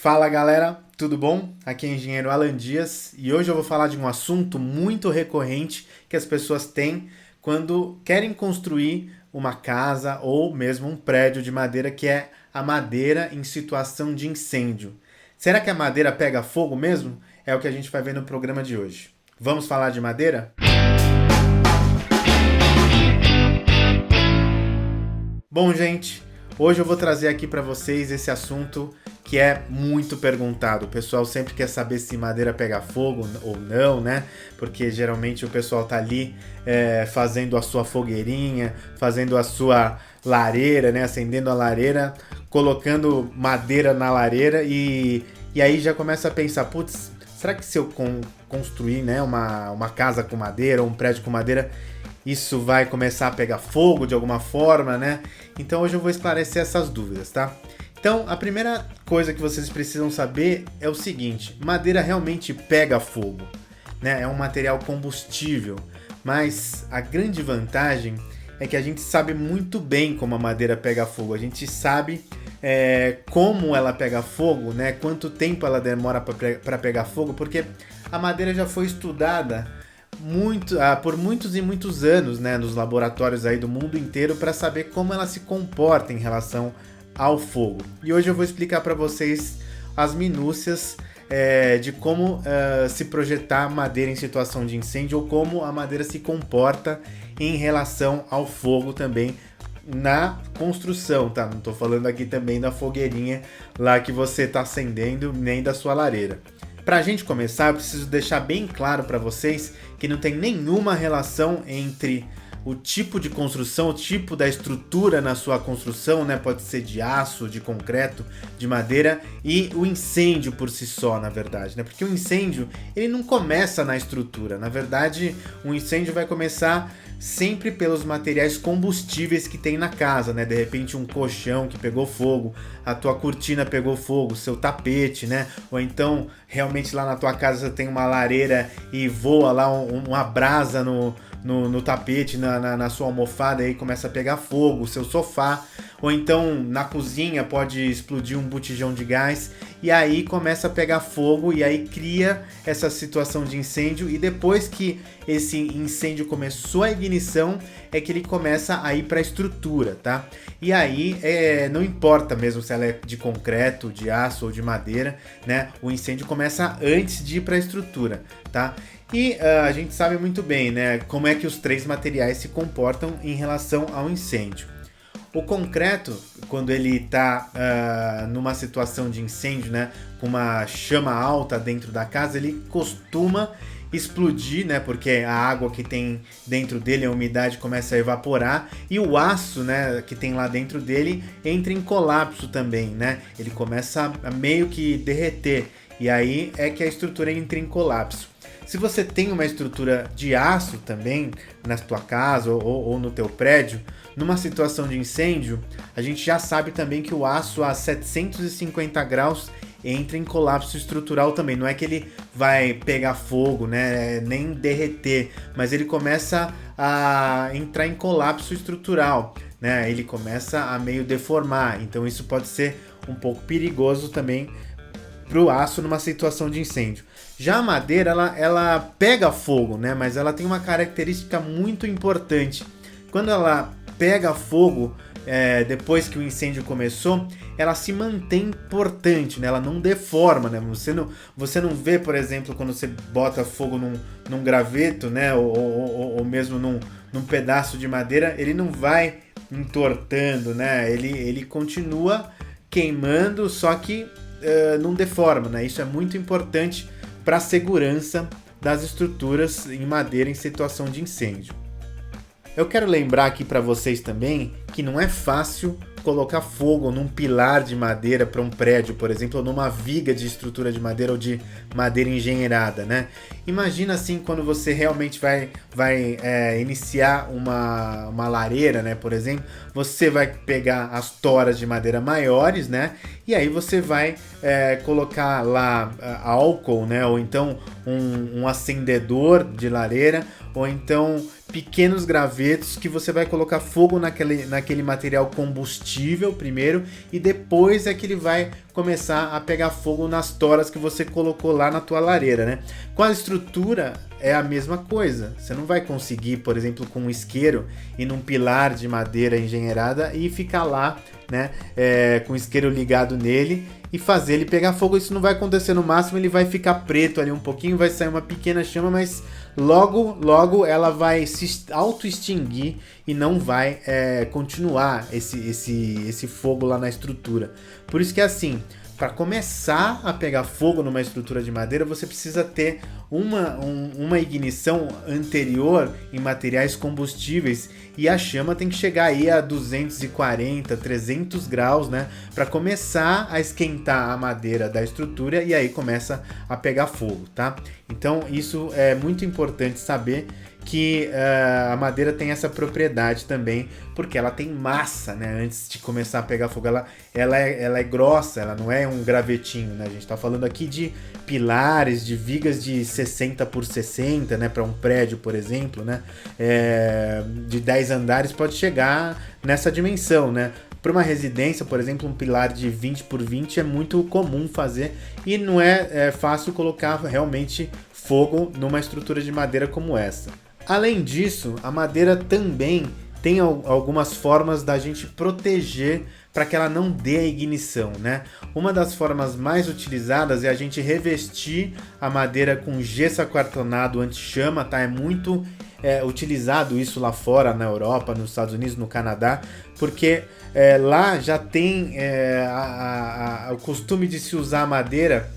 Fala galera, tudo bom? Aqui é o engenheiro Alan Dias e hoje eu vou falar de um assunto muito recorrente que as pessoas têm quando querem construir uma casa ou mesmo um prédio de madeira, que é a madeira em situação de incêndio. Será que a madeira pega fogo mesmo? É o que a gente vai ver no programa de hoje. Vamos falar de madeira? Bom, gente, hoje eu vou trazer aqui para vocês esse assunto que é muito perguntado. O pessoal sempre quer saber se madeira pega fogo ou não, né? Porque geralmente o pessoal tá ali fazendo a sua fogueirinha, fazendo a sua lareira, né? Acendendo a lareira, colocando madeira na lareira e aí já começa a pensar, putz, será que se eu construir, né, uma casa com madeira ou um prédio com madeira, isso vai começar a pegar fogo de alguma forma, né? Então hoje eu vou esclarecer essas dúvidas, tá? Então, a primeira coisa que vocês precisam saber é o seguinte: madeira realmente pega fogo, né? É um material combustível, mas a grande vantagem é que a gente sabe muito bem como a madeira pega fogo. A gente sabe como ela pega fogo, né? Quanto tempo ela demora para pegar fogo, porque a madeira já foi estudada por muitos e muitos anos, né, nos laboratórios aí do mundo inteiro para saber como ela se comporta em relação ao fogo. E hoje eu vou explicar para vocês as minúcias de como se projetar madeira em situação de incêndio ou como a madeira se comporta em relação ao fogo também na construção, tá? Não estou falando aqui também da fogueirinha lá que você está acendendo, nem da sua lareira. Para a gente começar, eu preciso deixar bem claro para vocês que não tem nenhuma relação entre o tipo de construção, o tipo da estrutura na sua construção, né? Pode ser de aço, de concreto, de madeira, e o incêndio por si só, na verdade, né? Porque o incêndio, ele não começa na estrutura. Na verdade, um incêndio vai começar sempre pelos materiais combustíveis que tem na casa, né? De repente um colchão que pegou fogo, a tua cortina pegou fogo, seu tapete, né? Ou então realmente lá na tua casa você tem uma lareira e voa lá uma brasa no tapete, na sua almofada, aí começa a pegar fogo, o seu sofá, ou então na cozinha pode explodir um botijão de gás e aí começa a pegar fogo e aí cria essa situação de incêndio, e depois que esse incêndio começou a ignição é que ele começa a ir para a estrutura, tá? E aí não importa mesmo se ela é de concreto, de aço ou de madeira, né? O incêndio começa antes de ir para a estrutura, tá? E a gente sabe muito bem, né, como é que os três materiais se comportam em relação ao incêndio. O concreto, quando ele está numa situação de incêndio, né, com uma chama alta dentro da casa, ele costuma explodir, né, porque a água que tem dentro dele, a umidade começa a evaporar, e o aço, né, que tem lá dentro dele entra em colapso também, né? Ele começa a meio que derreter, e aí é que a estrutura entra em colapso. Se você tem uma estrutura de aço também na tua casa ou no teu prédio, numa situação de incêndio, a gente já sabe também que o aço a 750 graus entra em colapso estrutural também. Não é que ele vai pegar fogo, né, nem derreter, mas ele começa a entrar em colapso estrutural, né? Ele começa a meio deformar. Então isso pode ser um pouco perigoso também para o aço numa situação de incêndio. Já a madeira, ela pega fogo, né? Mas ela tem uma característica muito importante. Quando ela pega fogo, depois que o incêndio começou, ela se mantém portante, né? Ela não deforma, né? Você não vê, por exemplo, quando você bota fogo num graveto, né? Ou mesmo num pedaço de madeira, ele não vai entortando, né? Ele continua queimando, só que não deforma, né? Isso é muito importante para a segurança das estruturas em madeira em situação de incêndio. Eu quero lembrar aqui para vocês também que não é fácil colocar fogo num pilar de madeira para um prédio, por exemplo, ou numa viga de estrutura de madeira ou de madeira engenheirada, né? Imagina assim quando você realmente vai iniciar uma lareira, né? Por exemplo, você vai pegar as toras de madeira maiores, né? E aí você vai colocar lá álcool, né? Ou então um acendedor de lareira, ou então pequenos gravetos que você vai colocar fogo naquele material combustível primeiro e depois é que ele vai começar a pegar fogo nas toras que você colocou lá na tua lareira, né? Com a estrutura é a mesma coisa. Você não vai conseguir, por exemplo, com um isqueiro e num pilar de madeira engenheirada e ficar lá, né, com o isqueiro ligado nele e fazer ele pegar fogo. Isso não vai acontecer. No máximo ele vai ficar preto ali um pouquinho, vai sair uma pequena chama, mas logo ela vai se auto-extinguir e não vai continuar esse fogo lá na estrutura. Por isso que é assim, para começar a pegar fogo numa estrutura de madeira, você precisa ter uma ignição anterior em materiais combustíveis e a chama tem que chegar aí a 240, 300 graus, né? Para começar a esquentar a madeira da estrutura e aí começa a pegar fogo, tá? Então isso é muito importante saber que a madeira tem essa propriedade também, porque ela tem massa, né? Antes de começar a pegar fogo, ela é grossa, ela não é um gravetinho, né? A gente está falando aqui de pilares, de vigas de 60 por 60, né? Para um prédio, por exemplo, né? De 10 andares pode chegar nessa dimensão, né? Para uma residência, por exemplo, um pilar de 20 por 20 é muito comum fazer e não é fácil colocar realmente fogo numa estrutura de madeira como essa. Além disso, a madeira também tem algumas formas da gente proteger para que ela não dê a ignição, né? Uma das formas mais utilizadas é a gente revestir a madeira com gesso acartonado anti-chama, tá? É muito utilizado isso lá fora, na Europa, nos Estados Unidos, no Canadá, porque lá já tem o costume de se usar a madeira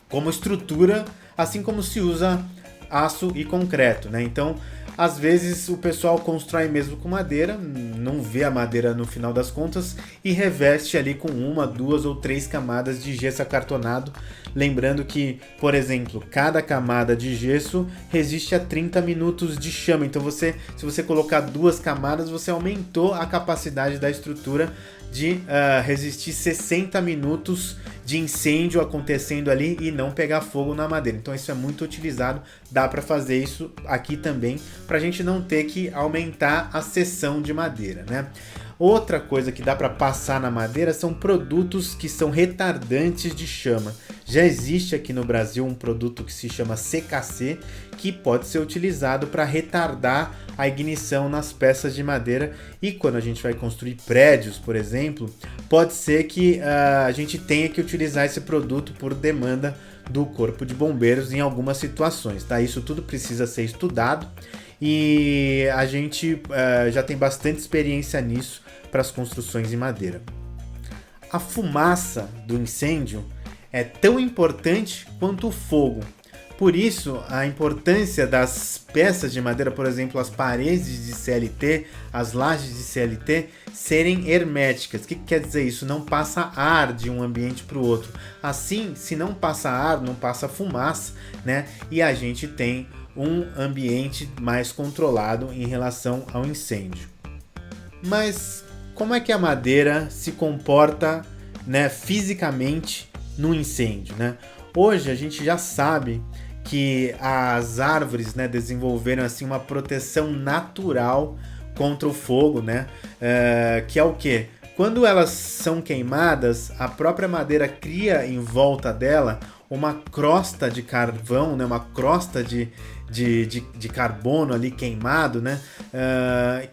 como estrutura, assim como se usa aço e concreto, né? Então, às vezes o pessoal constrói mesmo com madeira, não vê a madeira no final das contas e reveste ali com 1, 2 ou 3 camadas de gesso acartonado. Lembrando que, por exemplo, cada camada de gesso resiste a 30 minutos de chama. Então, se você colocar 2 camadas, você aumentou a capacidade da estrutura de resistir 60 minutos de incêndio acontecendo ali e não pegar fogo na madeira. Então isso é muito utilizado, dá para fazer isso aqui também, para a gente não ter que aumentar a seção de madeira, né? Outra coisa que dá para passar na madeira são produtos que são retardantes de chama. Já existe aqui no Brasil um produto que se chama CKC, que pode ser utilizado para retardar a ignição nas peças de madeira. E quando a gente vai construir prédios, por exemplo, pode ser que a gente tenha que utilizar esse produto por demanda do Corpo de Bombeiros em algumas situações, tá? Isso tudo precisa ser estudado e a gente já tem bastante experiência nisso para as construções em madeira. A fumaça do incêndio é tão importante quanto o fogo. Por isso, a importância das peças de madeira, por exemplo, as paredes de CLT, as lajes de CLT, serem herméticas. O que quer dizer isso? Não passa ar de um ambiente para o outro. Assim, se não passa ar, não passa fumaça, né? E a gente tem um ambiente mais controlado em relação ao incêndio. Mas como é que a madeira se comporta, né, fisicamente no incêndio, né? Hoje a gente já sabe que as árvores, né, desenvolveram assim uma proteção natural contra o fogo, né? Que é o quê? Quando elas são queimadas, a própria madeira cria em volta dela uma crosta de carvão, né? Uma crosta de carbono ali queimado, né?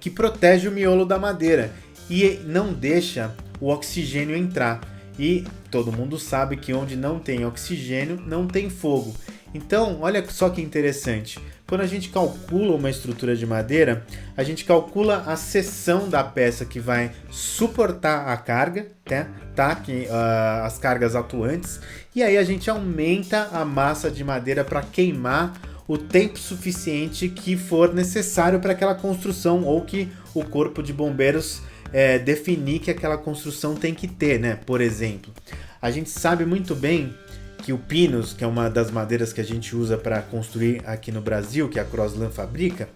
Que protege o miolo da madeira e não deixa o oxigênio entrar. E todo mundo sabe que onde não tem oxigênio, não tem fogo. Então, olha só que interessante. Quando a gente calcula uma estrutura de madeira, a gente calcula a seção da peça que vai suportar a carga, né? As cargas atuantes, e aí a gente aumenta a massa de madeira para queimar o tempo suficiente que for necessário para aquela construção ou que o Corpo de Bombeiros definir que aquela construção tem que ter, né? Por exemplo, a gente sabe muito bem que o Pinus, que é uma das madeiras que a gente usa para construir aqui no Brasil, que a Crossland fabrica,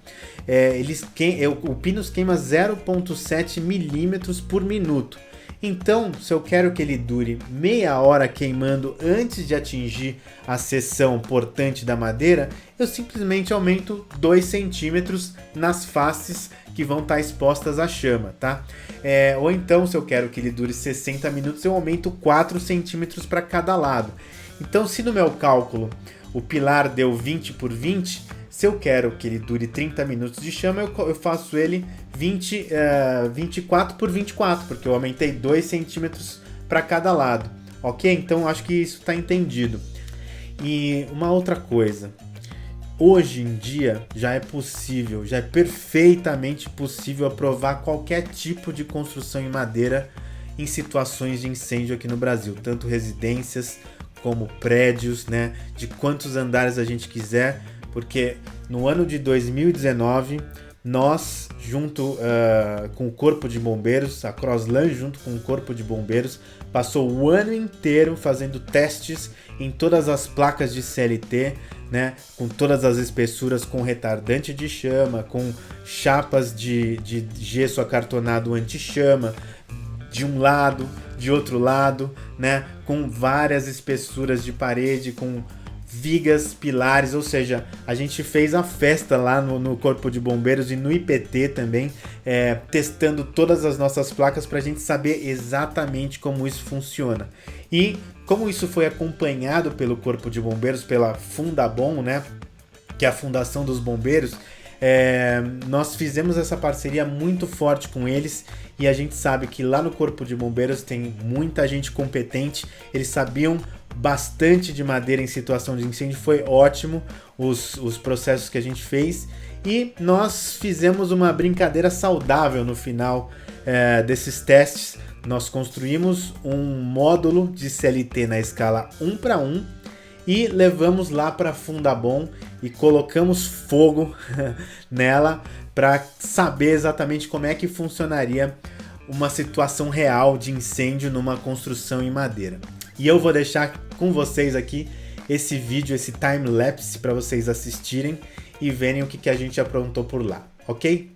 o Pinus queima 0,7 milímetros por minuto. Então, se eu quero que ele dure meia hora queimando antes de atingir a seção portante da madeira, eu simplesmente aumento 2 centímetros nas faces que vão estar expostas à chama, tá? Ou então, se eu quero que ele dure 60 minutos, eu aumento 4 centímetros para cada lado. Então, se no meu cálculo o pilar deu 20 por 20, se eu quero que ele dure 30 minutos de chama, eu faço ele 24 por 24, porque eu aumentei 2 centímetros para cada lado, ok? Então acho que isso está entendido. E uma outra coisa, hoje em dia já é possível, já é perfeitamente possível aprovar qualquer tipo de construção em madeira em situações de incêndio aqui no Brasil, tanto residências como prédios, né? De quantos andares a gente quiser, porque no ano de 2019, nós, junto com o Corpo de Bombeiros, a Croslan, junto com o Corpo de Bombeiros, passou o ano inteiro fazendo testes em todas as placas de CLT, né, com todas as espessuras, com retardante de chama, com chapas de gesso acartonado anti-chama, de um lado, de outro lado, né, com várias espessuras de parede, com vigas, pilares, ou seja, a gente fez a festa lá no Corpo de Bombeiros e no IPT também, testando todas as nossas placas para a gente saber exatamente como isso funciona. E como isso foi acompanhado pelo Corpo de Bombeiros, pela Fundabom, né, que é a Fundação dos Bombeiros, nós fizemos essa parceria muito forte com eles e a gente sabe que lá no Corpo de Bombeiros tem muita gente competente, eles sabiam bastante de madeira em situação de incêndio, foi ótimo os processos que a gente fez e nós fizemos uma brincadeira saudável no final desses testes. Nós construímos um módulo de CLT na escala 1:1 e levamos lá para a Fundabom e colocamos fogo nela para saber exatamente como é que funcionaria uma situação real de incêndio numa construção em madeira. E eu vou deixar com vocês aqui esse vídeo, esse time-lapse para vocês assistirem e verem o que a gente aprontou por lá, ok?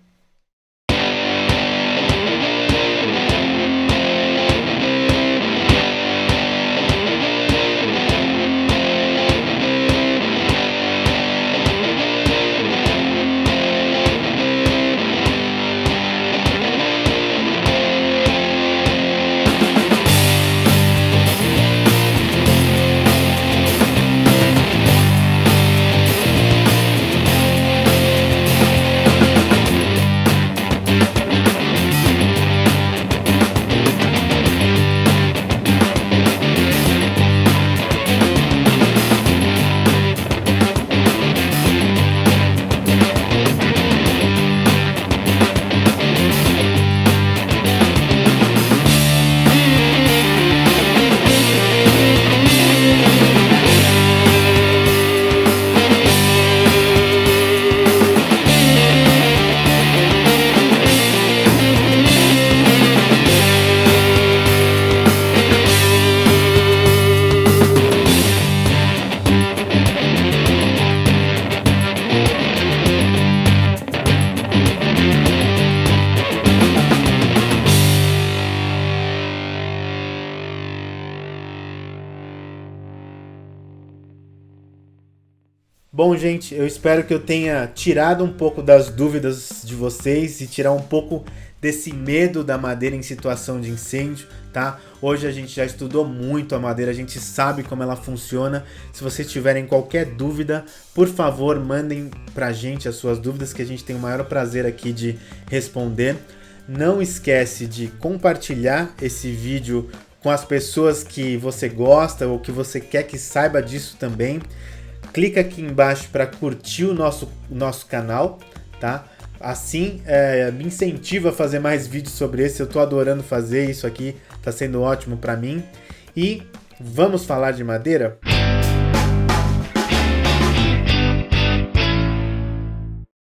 Bom, gente, eu espero que eu tenha tirado um pouco das dúvidas de vocês e tirar um pouco desse medo da madeira em situação de incêndio, tá? Hoje a gente já estudou muito a madeira, a gente sabe como ela funciona. Se vocês tiverem qualquer dúvida, por favor, mandem pra gente as suas dúvidas, que a gente tem o maior prazer aqui de responder. Não esquece de compartilhar esse vídeo com as pessoas que você gosta ou que você quer que saiba disso também. Clica aqui embaixo para curtir o nosso canal, tá? Assim me incentiva a fazer mais vídeos sobre esse. Eu tô adorando fazer isso aqui, tá sendo ótimo para mim. E vamos falar de madeira?